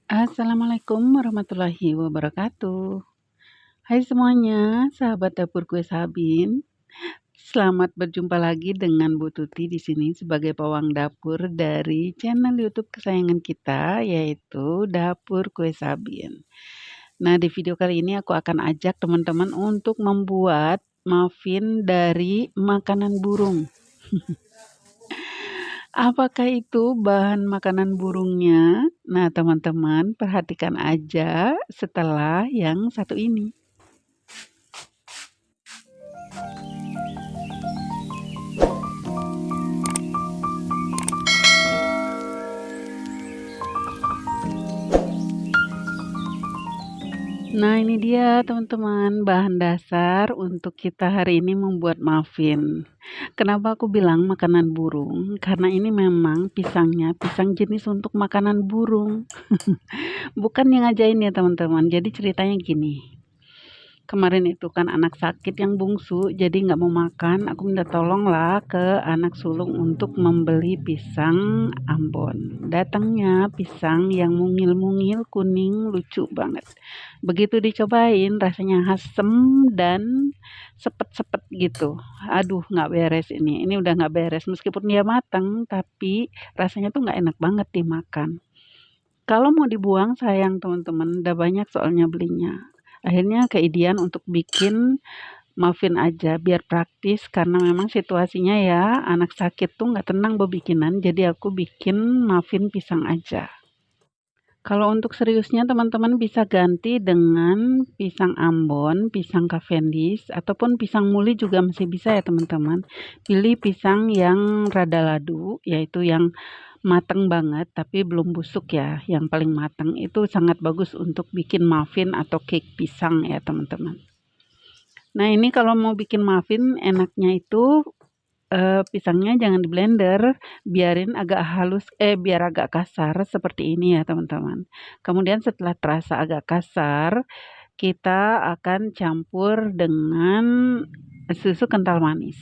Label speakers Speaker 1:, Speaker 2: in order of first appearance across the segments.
Speaker 1: Assalamualaikum warahmatullahi wabarakatuh. Hai semuanya, sahabat dapur kue Sabin. Selamat berjumpa lagi dengan Bu Tuti di sini sebagai pawang dapur dari channel YouTube kesayangan kita, yaitu Dapur Kue Sabin. Nah, di video kali ini aku akan ajak teman-teman untuk membuat muffin dari makanan burung. Apakah itu bahan makanan burungnya? Nah, teman-teman perhatikan aja setelah yang satu ini. Nah, ini dia teman-teman bahan dasar untuk kita hari ini membuat muffin. Kenapa aku bilang makanan burung? Karena ini memang pisangnya pisang jenis untuk makanan burung. Bukan yang ngajain ya teman-teman. Jadi ceritanya gini. Kemarin itu kan anak sakit yang bungsu, jadi nggak mau makan. Aku minta tolong lah ke anak sulung untuk membeli pisang Ambon. Datangnya pisang yang mungil-mungil, kuning, lucu banget. Begitu dicobain, rasanya asem dan sepet-sepet gitu. Aduh, nggak beres ini. Ini udah nggak beres. Meskipun dia matang, tapi rasanya tuh nggak enak banget dimakan. Kalau mau dibuang sayang teman-teman, udah banyak soalnya belinya. Akhirnya keidean untuk bikin muffin aja biar praktis karena memang situasinya ya anak sakit tuh nggak tenang bebikinan, jadi aku bikin muffin pisang aja. Kalau untuk seriusnya teman-teman bisa ganti dengan pisang Ambon, pisang Cavendish, ataupun pisang muli juga masih bisa ya teman-teman. Pilih pisang yang rada ladu, yaitu yang mateng banget tapi belum busuk ya. Yang paling mateng itu sangat bagus untuk bikin muffin atau cake pisang ya teman-teman. Nah ini kalau mau bikin muffin enaknya itu pisangnya jangan di-blender, biarin agak halus biar agak kasar seperti ini ya, teman-teman. Kemudian setelah terasa agak kasar, kita akan campur dengan susu kental manis.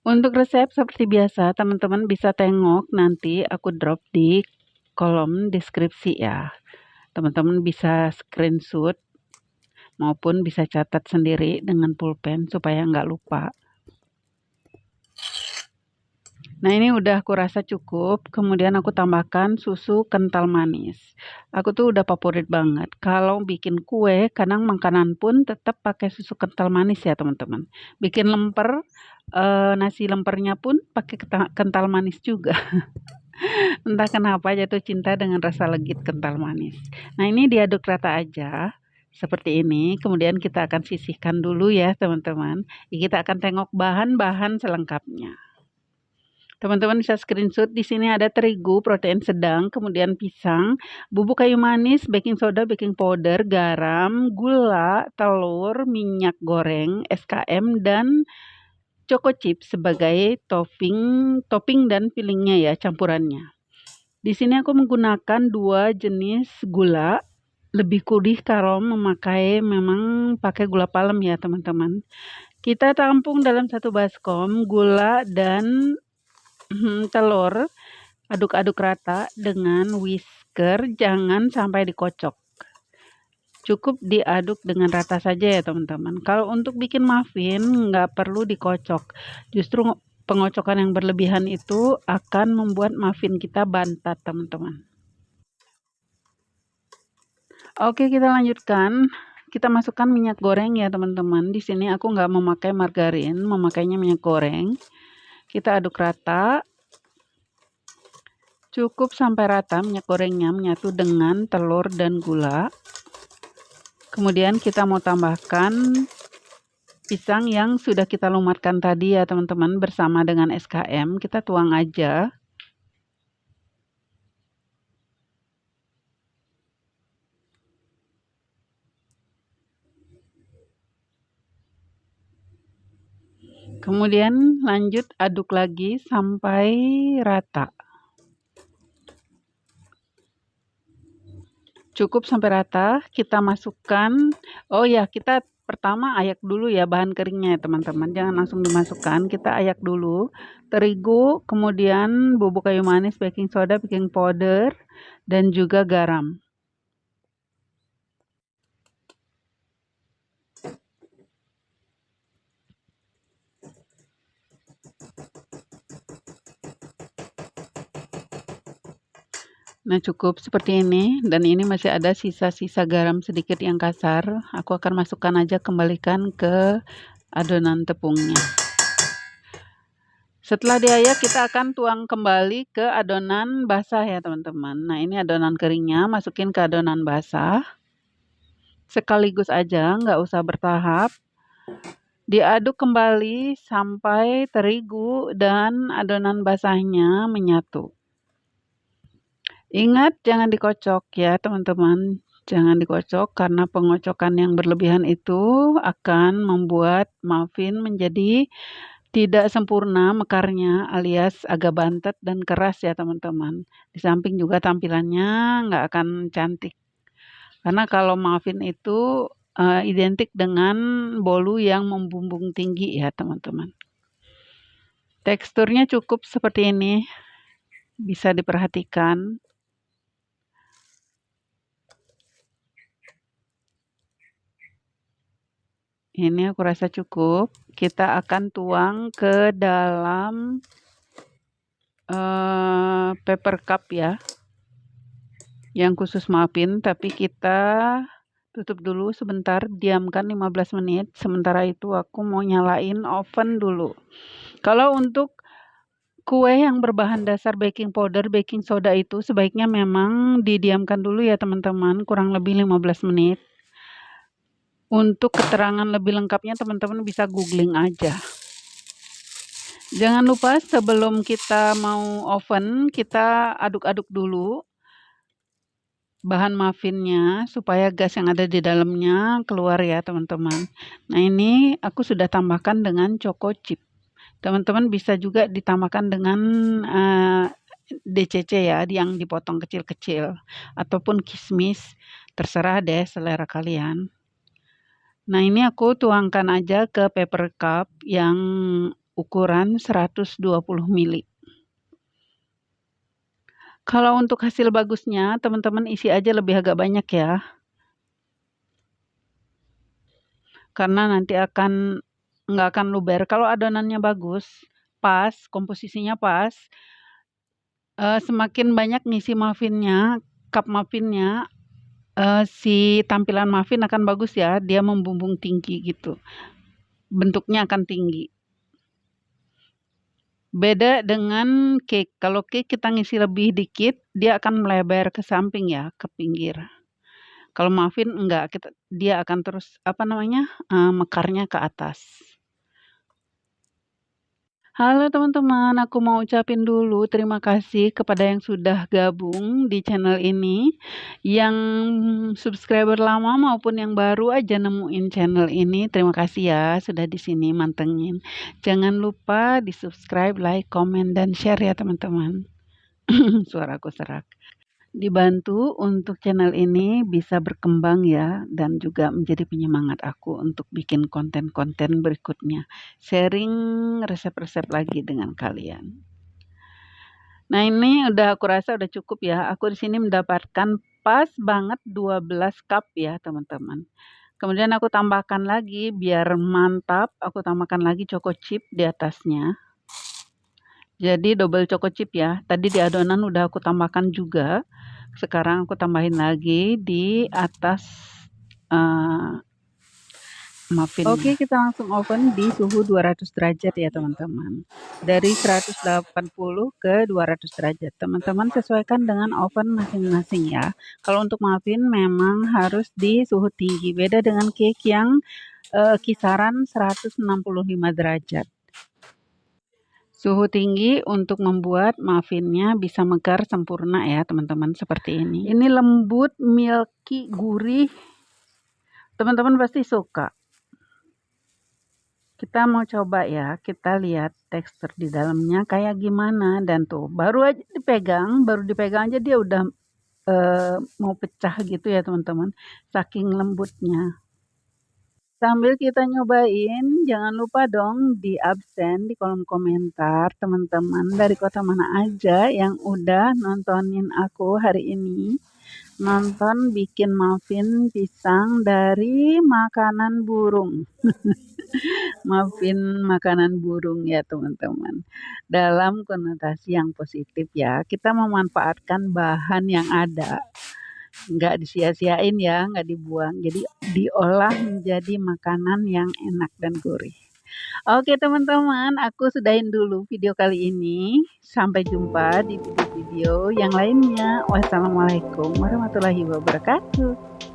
Speaker 1: Untuk resep seperti biasa, teman-teman bisa tengok nanti aku drop di kolom deskripsi ya. Teman-teman bisa screenshot maupun bisa catat sendiri dengan pulpen supaya nggak lupa. Nah ini udah aku rasa cukup, kemudian aku tambahkan susu kental manis. Aku tuh udah favorit banget. Kalau bikin kue, kadang makanan pun tetap pakai susu kental manis ya teman-teman. Bikin lemper, nasi lempernya pun pakai kental manis juga. Entah kenapa jatuh cinta dengan rasa legit kental manis. Nah ini diaduk rata aja. Seperti ini, kemudian kita akan sisihkan dulu ya teman-teman. Kita akan tengok bahan-bahan selengkapnya. Teman-teman bisa screenshot di sini ada terigu, protein sedang, kemudian pisang, bubuk kayu manis, baking soda, baking powder, garam, gula, telur, minyak goreng, SKM dan choco chip sebagai topping dan fillingnya ya, campurannya. Di sini aku menggunakan 2 jenis gula, lebih gurih kalau memakai memang pakai gula palem ya, teman-teman. Kita tampung dalam satu baskom gula dan telur, aduk-aduk rata dengan whisker, jangan sampai dikocok. Cukup diaduk dengan rata saja ya teman-teman. Kalau untuk bikin muffin nggak perlu dikocok. Justru pengocokan yang berlebihan itu akan membuat muffin kita bantat teman-teman. Oke kita lanjutkan. Kita masukkan minyak goreng ya teman-teman. Di sini aku nggak memakai margarin, memakainya minyak goreng. Kita aduk rata. Cukup sampai rata minyak gorengnya menyatu dengan telur dan gula. Kemudian kita mau tambahkan pisang yang sudah kita lumatkan tadi ya teman-teman bersama dengan SKM. Kita tuang aja. Kemudian lanjut aduk lagi sampai rata. Cukup sampai rata, kita masukkan, oh ya kita Pertama ayak dulu ya bahan keringnya ya teman-teman, jangan langsung dimasukkan, kita ayak dulu. Terigu, kemudian bubuk kayu manis, baking soda, baking powder, dan juga garam. Nah, cukup seperti ini, dan ini masih ada sisa-sisa garam sedikit yang kasar. Aku akan masukkan aja, kembalikan ke adonan tepungnya. Setelah diayak, kita akan tuang kembali ke adonan basah ya teman-teman. Nah, ini adonan keringnya, masukin ke adonan basah. Sekaligus aja, nggak usah bertahap. Diaduk kembali sampai terigu dan adonan basahnya menyatu. Ingat jangan dikocok ya teman-teman, jangan dikocok karena pengocokan yang berlebihan itu akan membuat muffin menjadi tidak sempurna mekarnya, alias agak bantet dan keras ya teman-teman. Di samping juga tampilannya nggak akan cantik. Karena kalau muffin itu identik dengan bolu yang membumbung tinggi ya teman-teman. Teksturnya cukup seperti ini, bisa diperhatikan. Ini aku rasa cukup. Kita akan tuang ke dalam paper cup ya, yang khusus muffin, tapi kita tutup dulu sebentar, diamkan 15 menit. Sementara itu aku mau nyalain oven dulu. Kalau untuk kue yang berbahan dasar baking powder, baking soda itu sebaiknya memang didiamkan dulu ya teman-teman, kurang lebih 15 menit. Untuk keterangan lebih lengkapnya teman-teman bisa googling aja. Jangan lupa sebelum kita mau oven, kita aduk-aduk dulu bahan muffinnya supaya gas yang ada di dalamnya keluar ya teman-teman. Nah, ini aku sudah tambahkan dengan choco chip. Teman-teman bisa juga ditambahkan dengan DCC ya, yang dipotong kecil-kecil, ataupun kismis, terserah deh selera kalian. Nah, ini aku tuangkan aja ke paper cup yang ukuran 120 ml. Kalau untuk hasil bagusnya, teman-teman isi aja lebih agak banyak ya. Karena nanti nggak akan luber. Kalau adonannya bagus, pas, komposisinya pas, semakin banyak ngisi muffinnya, cup muffinnya, si tampilan muffin akan bagus ya, dia membumbung tinggi gitu. Bentuknya akan tinggi. Beda dengan cake. Kalau cake kita ngisi lebih dikit, dia akan melebar ke samping ya, ke pinggir. Kalau muffin enggak, dia akan terus mekarnya ke atas. Halo teman-teman, aku mau ucapin dulu terima kasih kepada yang sudah gabung di channel ini, yang subscriber lama maupun yang baru aja nemuin channel ini. Terima kasih ya sudah di sini mantengin. Jangan lupa di-subscribe, like, komen, dan share ya teman-teman. Suaraku serak. Dibantu untuk channel ini bisa berkembang ya, dan juga menjadi penyemangat aku untuk bikin konten-konten berikutnya. Sharing resep-resep lagi dengan kalian. Nah, ini aku rasa udah cukup ya. Aku di sini mendapatkan pas banget 12 cup ya, teman-teman. Kemudian aku tambahkan lagi biar mantap, aku tambahkan lagi choco chip di atasnya. Jadi double choco chip ya. Tadi di adonan udah aku tambahkan juga. Sekarang aku tambahin lagi di atas muffinnya. Oke, kita langsung oven di suhu 200 derajat ya teman-teman. Dari 180 ke 200 derajat. Teman-teman sesuaikan dengan oven masing-masing ya. Kalau untuk muffin memang harus di suhu tinggi. Beda dengan cake yang kisaran 165 derajat. Suhu tinggi untuk membuat muffinnya bisa mekar sempurna ya teman-teman, seperti ini. Ini lembut, milky, gurih. Teman-teman pasti suka. Kita mau coba ya, kita lihat tekstur di dalamnya kayak gimana. Dan tuh baru dipegang aja dia udah mau pecah gitu ya teman-teman. Saking lembutnya. Sambil kita nyobain, jangan lupa dong di absen di kolom komentar teman-teman dari kota mana aja yang udah nontonin aku hari ini. Nonton bikin muffin pisang dari makanan burung. Muffin makanan burung ya teman-teman. Dalam konotasi yang positif ya, kita memanfaatkan bahan yang ada. Nggak disia-siain ya, nggak dibuang. Jadi diolah menjadi makanan yang enak dan gurih. Oke teman-teman, aku sudahin dulu video kali ini. Sampai jumpa di video-video yang lainnya. Wassalamualaikum warahmatullahi wabarakatuh.